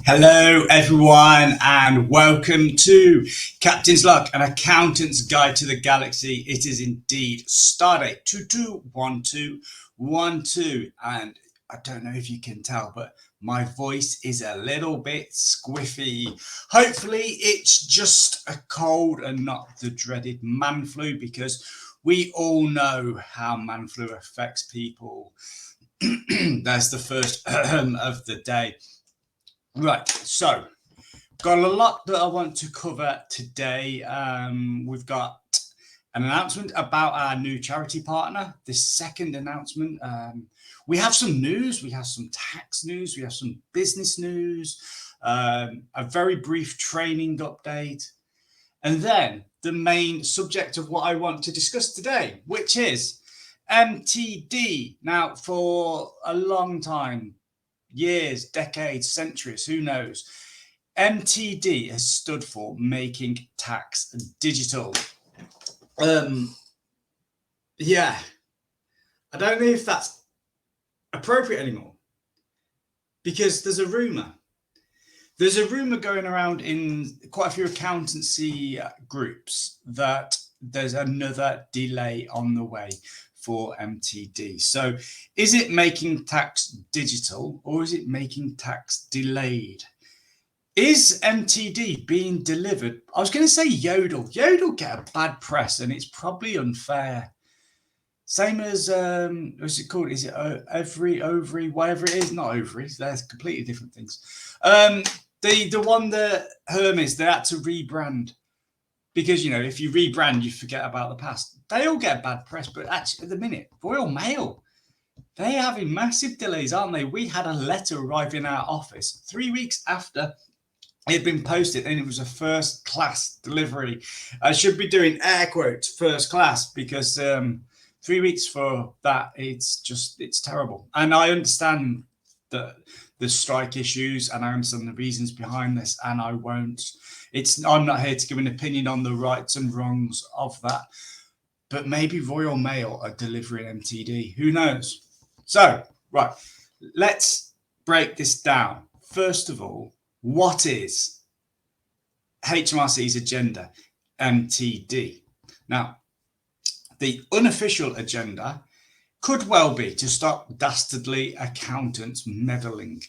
Hello, everyone, and welcome to Captain's Luck, an accountant's guide to the galaxy. It is indeed stardate 221212, and I don't know if you can tell, but my voice is a little bit squiffy. Hopefully, it's just a cold and not the dreaded man flu, because we all know how man flu affects people. That's the first of the day. Right, so got a lot that I want to cover today. We've got an announcement about our new charity partner. This second announcement, we have some news, we have some tax news, we have some business news, a very brief training update, and then the main subject of what I want to discuss today, which is MTD. Now, for a long time, years, decades, centuries, who knows, MTD has stood for Making Tax Digital. Yeah, I don't know if that's appropriate anymore, because there's a rumor going around in quite a few accountancy groups that there's another delay on the way for MTD. So is it Making Tax Digital, or is it Making Tax Delayed? Is MTD being delivered? I was going to say Yodel. Yodel get a bad press, and it's probably unfair. Same as what's it called? Is it ovary, whatever it is? Not ovaries. They're completely different things. The one that Hermes, they had to rebrand, because, you know, if you rebrand, you forget about the past. They all get bad press, but actually, at the minute, Royal Mail, they're having massive delays, aren't they? We had a letter arrive in our office 3 weeks after it had been posted, and it was a first class delivery. I should be doing air quotes first class, because 3 weeks for that, it's terrible. And I understand the strike issues, and I understand the reasons behind this, and I'm not here to give an opinion on the rights and wrongs of that, but maybe Royal Mail are delivering MTD, who knows? So, right, let's break this down. First of all, what is HMRC's agenda, MTD? Now, the unofficial agenda could well be to stop dastardly accountants meddling,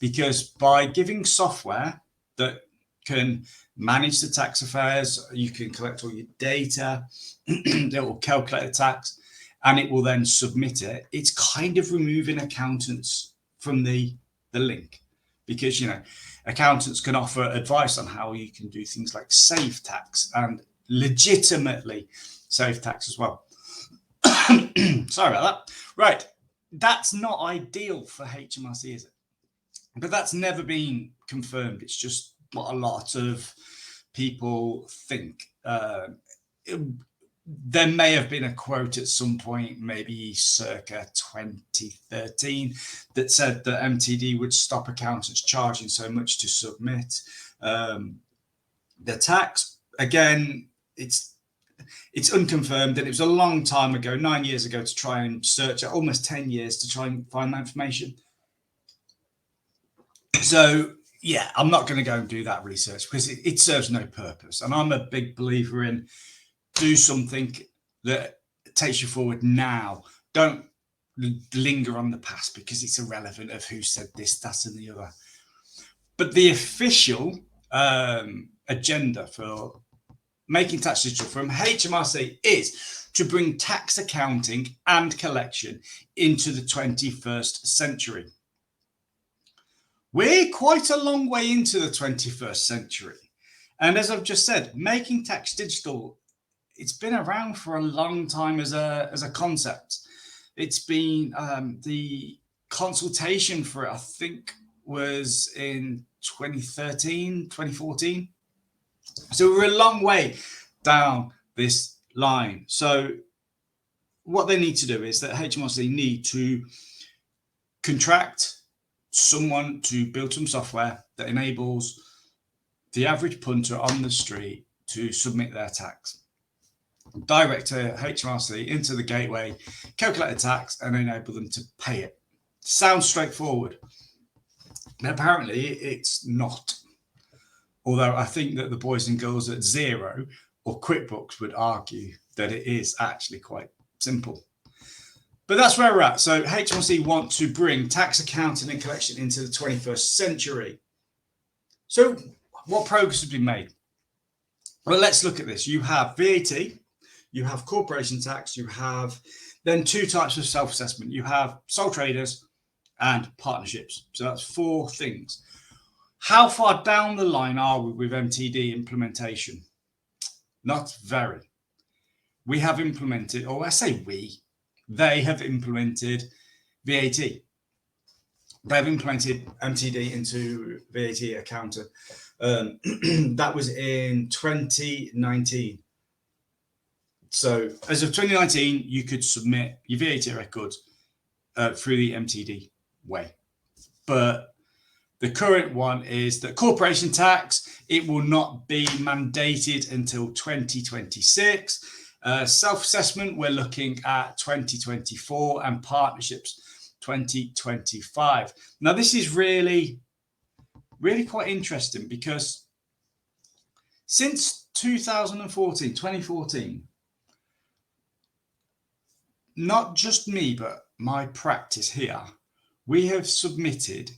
because by giving software that can manage the tax affairs, you can collect all your data, it will calculate the tax, and it will then submit it. It's kind of removing accountants from the link, because, you know, accountants can offer advice on how you can do things like save tax and legitimately save tax as well. Sorry about that. Right, that's not ideal for HMRC, is it? But that's never been confirmed. It's just what a lot of people think. There may have been a quote at some point, maybe circa 2013, that said that MTD would stop accountants charging so much to submit the tax. Again, it's unconfirmed, and it was a long time ago, 9 years ago, to try and search it, almost 10 years to try and find that information. So, yeah, I'm not going to go and do that research, because it serves no purpose. And I'm a big believer in do something that takes you forward now. Don't linger on the past, because it's irrelevant of who said this, that, and the other. But the official agenda for Making Tax Digital from HMRC is to bring tax accounting and collection into the 21st century. We're quite a long way into the 21st century. And as I've just said, Making Tax Digital, it's been around for a long time as a concept. It's been the consultation for it, I think, was in 2013, 2014. So we're a long way down this line. So what they need to do is that HMRC need to contract someone to build some software that enables the average punter on the street to submit their tax direct to HMRC into the gateway, calculate the tax, and enable them to pay it. Sounds straightforward. Apparently it's not. Although I think that the boys and girls at Xero or QuickBooks would argue that it is actually quite simple. But that's where we're at. So HMRC want to bring tax accounting and collection into the 21st century. So what progress has been made? Well, let's look at this. You have VAT, you have corporation tax, you have then two types of self-assessment. You have sole traders and partnerships. So that's four things. How far down the line are we with MTD implementation? Not very. We have implemented, or I say we, they have implemented VAT. They've implemented MTD into VAT accountant. That was in 2019. So as of 2019, you could submit your VAT records through the MTD way. But the current one is that corporation tax, it will not be mandated until 2026. Self-assessment, we're looking at 2024, and partnerships 2025. Now, this is really quite interesting because since 2014, not just me, but my practice here, we have submitted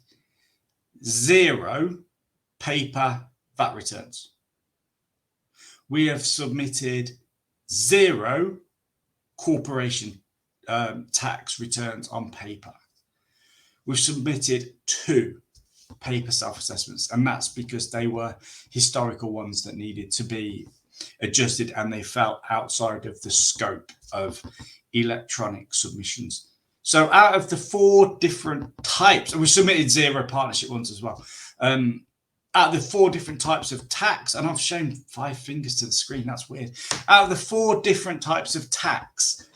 0 paper VAT returns. We have submitted 0 corporation tax returns on paper. We've submitted 2 paper self-assessments, and that's because they were historical ones that needed to be adjusted and they fell outside of the scope of electronic submissions. So out of the 4 different types, and we submitted 0 partnership ones as well, out of the 4 different types of tax, and I've shown 5 fingers to the screen, that's weird. Out of the 4 different types of tax,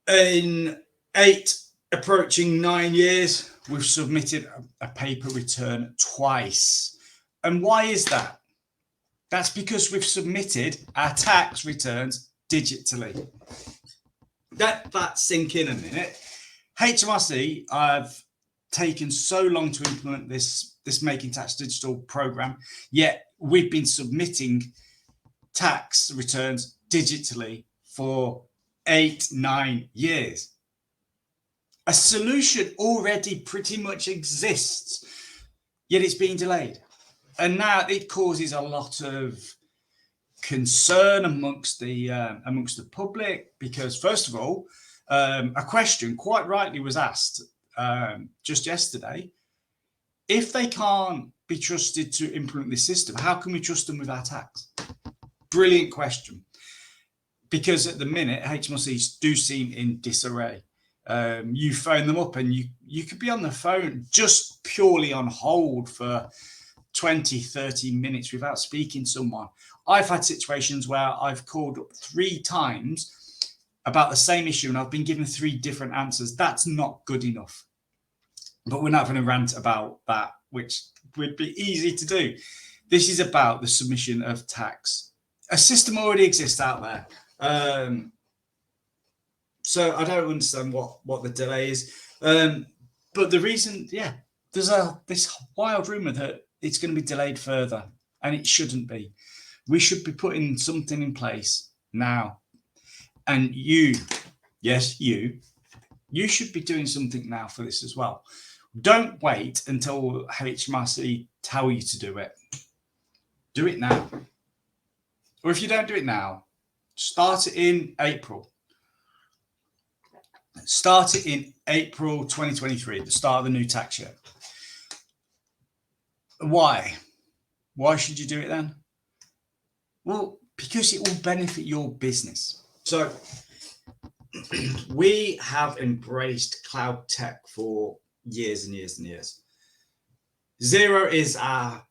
in 8 approaching 9 years, we've submitted a paper return twice. And why is that? That's because we've submitted our tax returns digitally. Let that sink in a minute. HMRC have taken so long to implement this Making Tax Digital program, yet we've been submitting tax returns digitally for 8-9 years. A solution already pretty much exists, yet it's being delayed. And now it causes a lot of concern amongst the public, because first of all, a question quite rightly was asked just yesterday: if they can't be trusted to implement this system, how can we trust them with our tax? Brilliant question, because at the minute HMRCs do seem in disarray. You phone them up and you could be on the phone just purely on hold for 20-30 minutes without speaking to someone. I've had situations where I've called up 3 times about the same issue and I've been given 3 different answers. That's not good enough. But we're not going to rant about that, which would be easy to do. This is about the submission of tax. A system already exists out there. So I don't understand what the delay is. But the reason, there's this wild rumor that it's going to be delayed further, and it shouldn't be. We should be putting something in place now. And you should be doing something now for this as well. Don't wait until HMRC tell you to do it. Do it now. Or if you don't do it now, start it in April. Start it in April 2023, the start of the new tax year. Why? Why should you do it then? Well, because it will benefit your business. So we have embraced cloud tech for years and years and years. Xero is our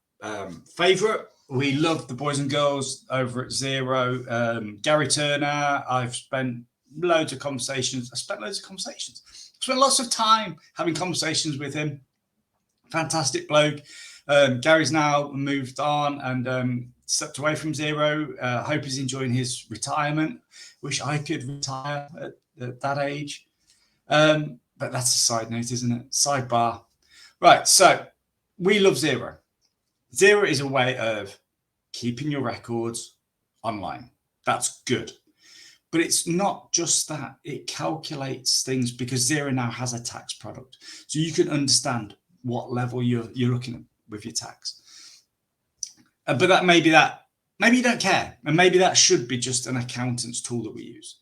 favorite. We love the boys and girls over at Xero. Gary Turner, I've spent loads of conversations. I spent lots of time having conversations with him. Fantastic bloke. Gary's now moved on and stepped away from Xero. Hope he's enjoying his retirement. Wish I could retire at that age. But that's a side note, isn't it? Sidebar. Right, so we love Xero. Xero is a way of keeping your records online. That's good. But it's not just that. It calculates things because Xero now has a tax product. So you can understand what level you're looking at with your tax. But that maybe you don't care. And maybe that should be just an accountant's tool that we use.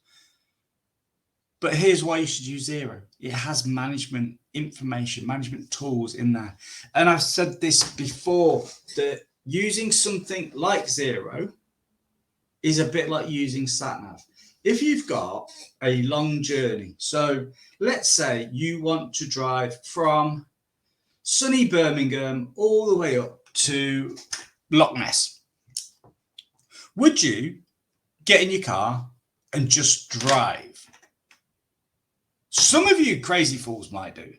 But here's why you should use Xero. It has management information, management tools in there. And I've said this before, that using something like Xero is a bit like using SatNav. If you've got a long journey, so let's say you want to drive from sunny Birmingham all the way up to Loch Ness, would you get in your car and just drive? Some of you crazy fools might do,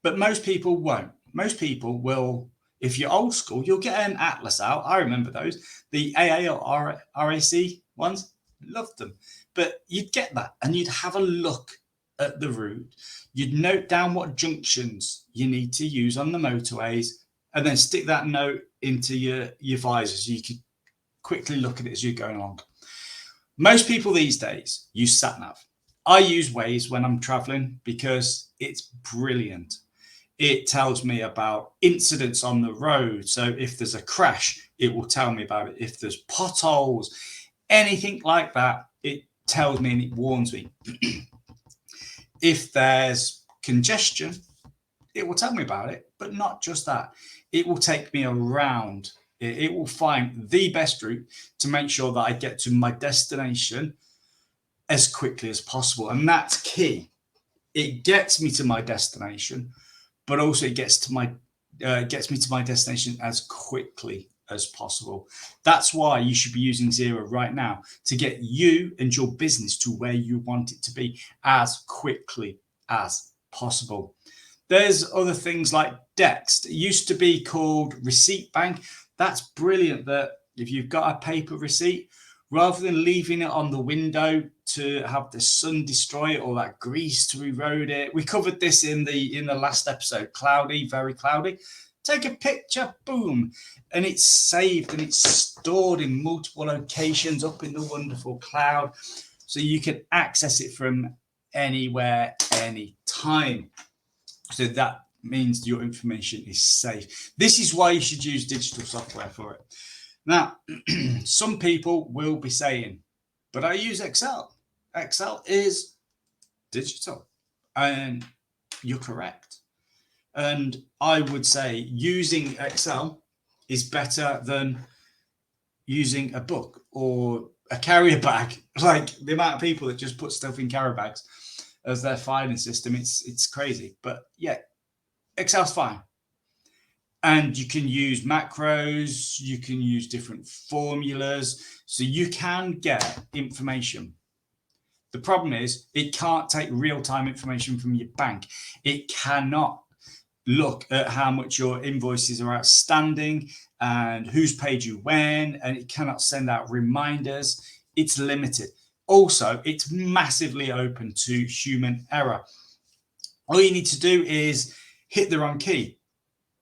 but most people won't. Most people will, if you're old school, you'll get an atlas out. I remember those, the AA or RAC ones, loved them. But you'd get that and you'd have a look at the route. You'd note down what junctions you need to use on the motorways and then stick that note into your visor so you could quickly look at it as you're going along. Most people these days use SatNav. I use Waze when I'm traveling because it's brilliant. It tells me about incidents on the road. So if there's a crash, it will tell me about it. If there's potholes, anything like that, it tells me and it warns me. If there's congestion, it will tell me about it, but not just that. It will take me around. It will find the best route to make sure that I get to my destination as quickly as possible. And that's key. It gets me to my destination, but also it gets me to my destination as quickly as possible. That's why you should be using Xero right now, to get you and your business to where you want it to be as quickly as possible. There's other things like Dext. It used to be called Receipt Bank. That's brilliant that if you've got a paper receipt, rather than leaving it on the window to have the sun destroy it or that grease to erode it. We covered this in the last episode, cloudy, very cloudy. Take a picture, boom, and it's saved and it's stored in multiple locations up in the wonderful cloud. So you can access it from anywhere, anytime. So that means your information is safe. This is why you should use digital software for it. Now, some people will be saying, but I use Excel. Excel is digital. And you're correct. And I would say using Excel is better than using a book or a carrier bag. Like the amount of people that just put stuff in carrier bags as their filing system, it's crazy. But yeah, Excel's fine. And you can use macros, you can use different formulas, so you can get information. The problem is it can't take real-time information from your bank. It cannot look at how much your invoices are outstanding and who's paid you when, and it cannot send out reminders. It's limited. Also, it's massively open to human error. All you need to do is hit the wrong key.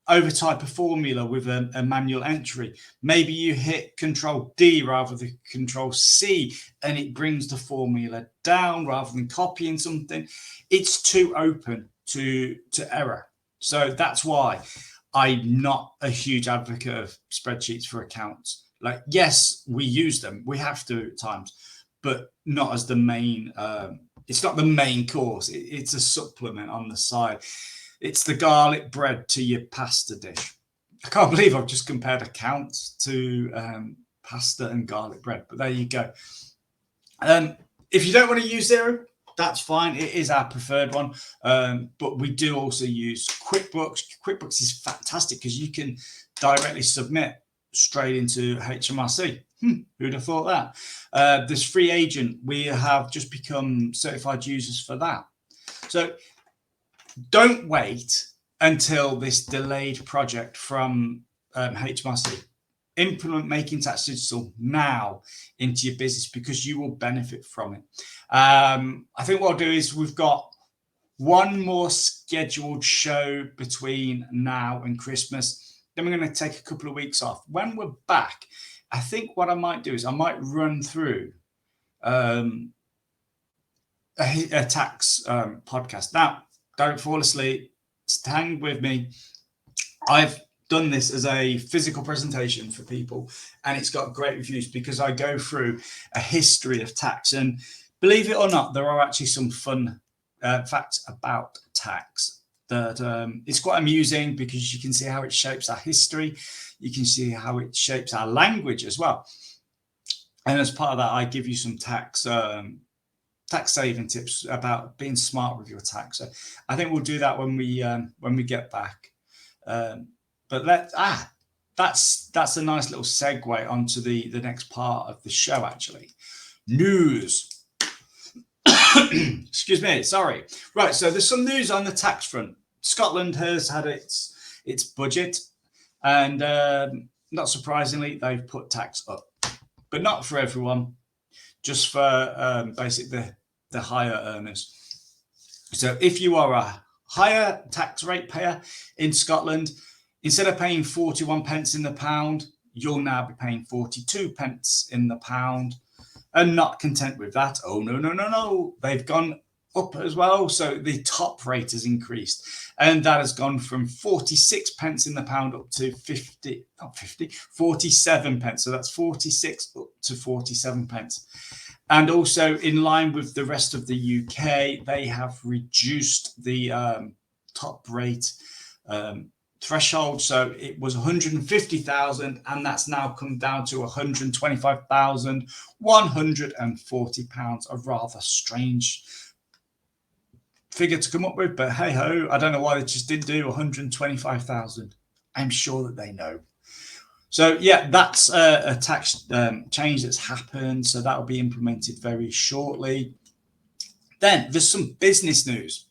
Overtype a formula with a manual entry. Maybe you hit Control D rather than Control C and it brings the formula down rather than copying something. It's too open to error. So that's why I'm not a huge advocate of spreadsheets for accounts. Like, yes, we use them. We have to at times, but not as the main. It's not the main course. It's a supplement on the side. It's the garlic bread to your pasta dish. I can't believe I've just compared accounts to pasta and garlic bread, but there you go. If you don't want to use Xero, that's fine. It is our preferred one. But we do also use QuickBooks. QuickBooks is fantastic because you can directly submit straight into HMRC. Who'd have thought that? This free agent, we have just become certified users for that. So don't wait until this delayed project from HMRC. Implement Making Tax Digital now into your business because you will benefit from it. I think what I'll do is we've got one more scheduled show between now and Christmas. Then we're going to take a couple of weeks off. When we're back, I think what I might do is I might run through a tax podcast. Now, don't fall asleep. Hang with me. I've done this as a physical presentation for people, and it's got great reviews because I go through a history of tax. And believe it or not, there are actually some fun facts about tax that it's quite amusing because you can see how it shapes our history. You can see how it shapes our language as well. And as part of that, I give you some tax saving tips about being smart with your tax. So I think we'll do that when we get back. But that's a nice little segue onto the next part of the show, actually. News. Excuse me, sorry. Right, so there's some news on the tax front. Scotland has had its budget, and not surprisingly, they've put tax up, but not for everyone, just for basically the higher earners. So if you are a higher tax rate payer in Scotland, instead of paying 41 pence in the pound, you'll now be paying 42 pence in the pound. And not content with that, oh no, they've gone up as well. So the top rate has increased, and that has gone from 46 pence in the pound up to 47 pence. So that's 46 up to 47 pence. And also in line with the rest of the UK, they have reduced the top rate threshold. So it was 150,000, and that's now come down to 125,140 pounds. A rather strange figure to come up with, but hey ho, I don't know why they just didn't do 125,000. I'm sure that they know. So yeah, that's a tax change that's happened. So that will be implemented very shortly. Then there's some business news.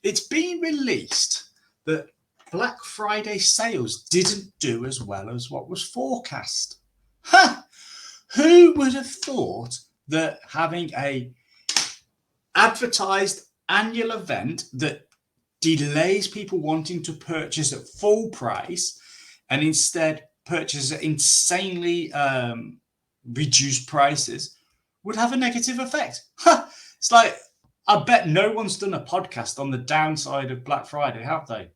It's been released that Black Friday sales didn't do as well as what was forecast. Who would have thought that having a advertised annual event that delays people wanting to purchase at full price and instead purchase at insanely reduced prices would have a negative effect? It's like, I bet no one's done a podcast on the downside of Black Friday, have they?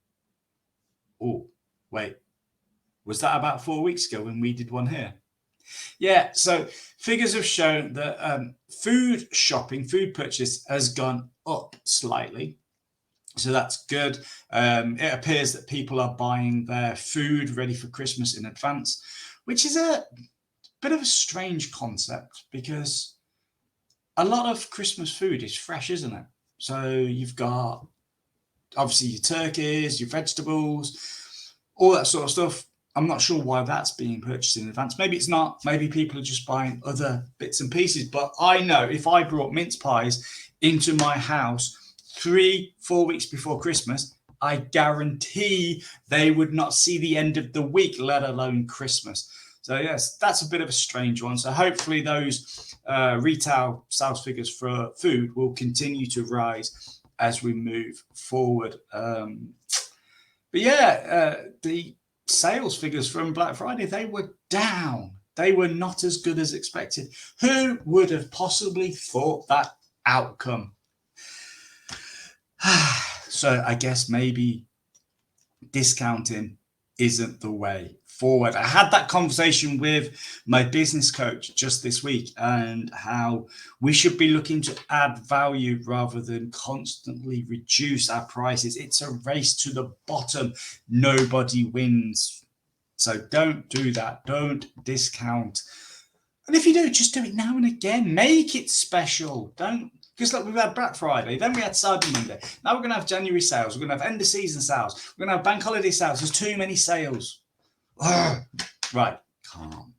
Oh, wait, was that about 4 weeks ago when we did one here? Yeah, so figures have shown that food purchase has gone up slightly. So that's good. It appears that people are buying their food ready for Christmas in advance, which is a bit of a strange concept because a lot of Christmas food is fresh, isn't it? So you've got obviously your turkeys, your vegetables, all that sort of stuff. I'm not sure why that's being purchased in advance. Maybe it's not. Maybe people are just buying other bits and pieces. But I know if I brought mince pies into my house 3-4 weeks before Christmas, I guarantee they would not see the end of the week, let alone Christmas. So yes, that's a bit of a strange one. So hopefully those retail sales figures for food will continue to rise as we move forward. But yeah, the sales figures from Black Friday, they were down. They were not as good as expected. Who would have possibly thought that outcome? So I guess maybe discounting isn't the way forward. I had that conversation with my business coach just this week, and how we should be looking to add value rather than constantly reduce our prices. It's a race to the bottom. Nobody wins. So don't do that. Don't discount. And if you do, just do it now and again. Make it special. Don't, because look, we've had Black Friday, then we had Cyber Monday. Now we're going to have January sales. We're going to have end of season sales. We're going to have bank holiday sales. There's too many sales. Right, calm.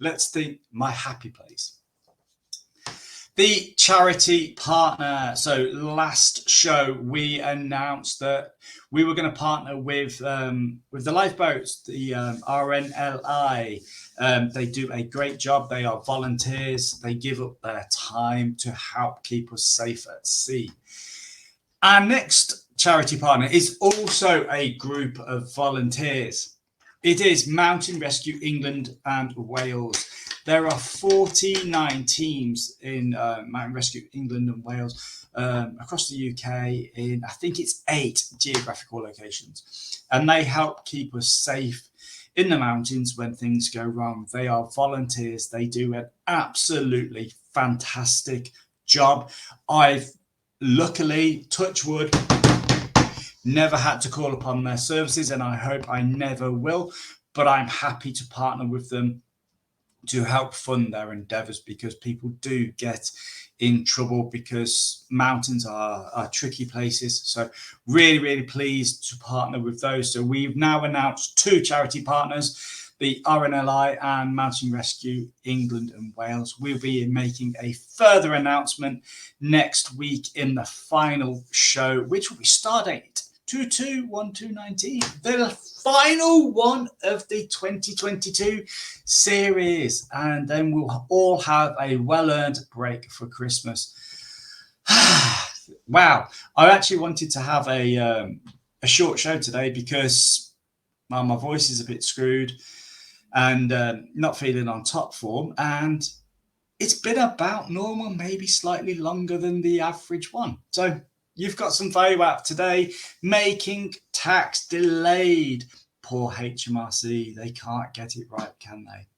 Let's think my happy place. The charity partner. So last show we announced that we were going to partner with the lifeboats, the RNLI. They do a great job. They are volunteers. They give up their time to help keep us safe at sea. Our next charity partner is also a group of volunteers. It is Mountain Rescue England and Wales. There are 49 teams in Mountain Rescue England and Wales across the UK in, I think it's 8 geographical locations. And they help keep us safe in the mountains when things go wrong. They are volunteers. They do an absolutely fantastic job. I've luckily, touch wood, never had to call upon their services, and I hope I never will, but I'm happy to partner with them to help fund their endeavors, because people do get in trouble because mountains are tricky places. So really pleased to partner with those. So we've now announced 2 charity partners, the RNLI and Mountain Rescue England and Wales. We'll be making a further announcement next week in the final show, which will be Stardate 22/1/2/19, the final one of the 2022 series, and then we'll all have a well-earned break for Christmas. Wow, I actually wanted to have a short show today because my voice is a bit screwed and not feeling on top form, and it's been about normal, maybe slightly longer than the average one. So you've got some value out today. Making Tax Delayed. Poor HMRC, they can't get it right, can they?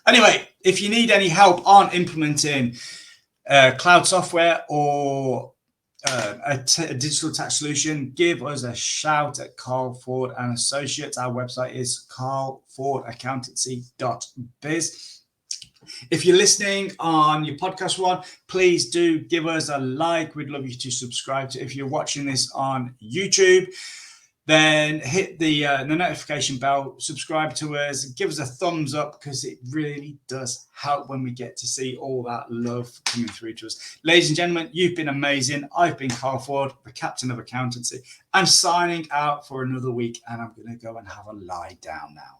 Anyway, if you need any help on implementing cloud software or a digital tax solution, give us a shout at Carl Ford and Associates. Our website is carlfordaccountancy.biz. If you're listening on your podcast one, please do give us a like. We'd love you to subscribe to. If you're watching this on YouTube, then hit the notification bell, subscribe to us, give us a thumbs up, because it really does help when we get to see all that love coming through to us. Ladies and gentlemen, you've been amazing. I've been Carl Ford, the Captain of Accountancy. I'm signing out for another week, and I'm going to go and have a lie down now.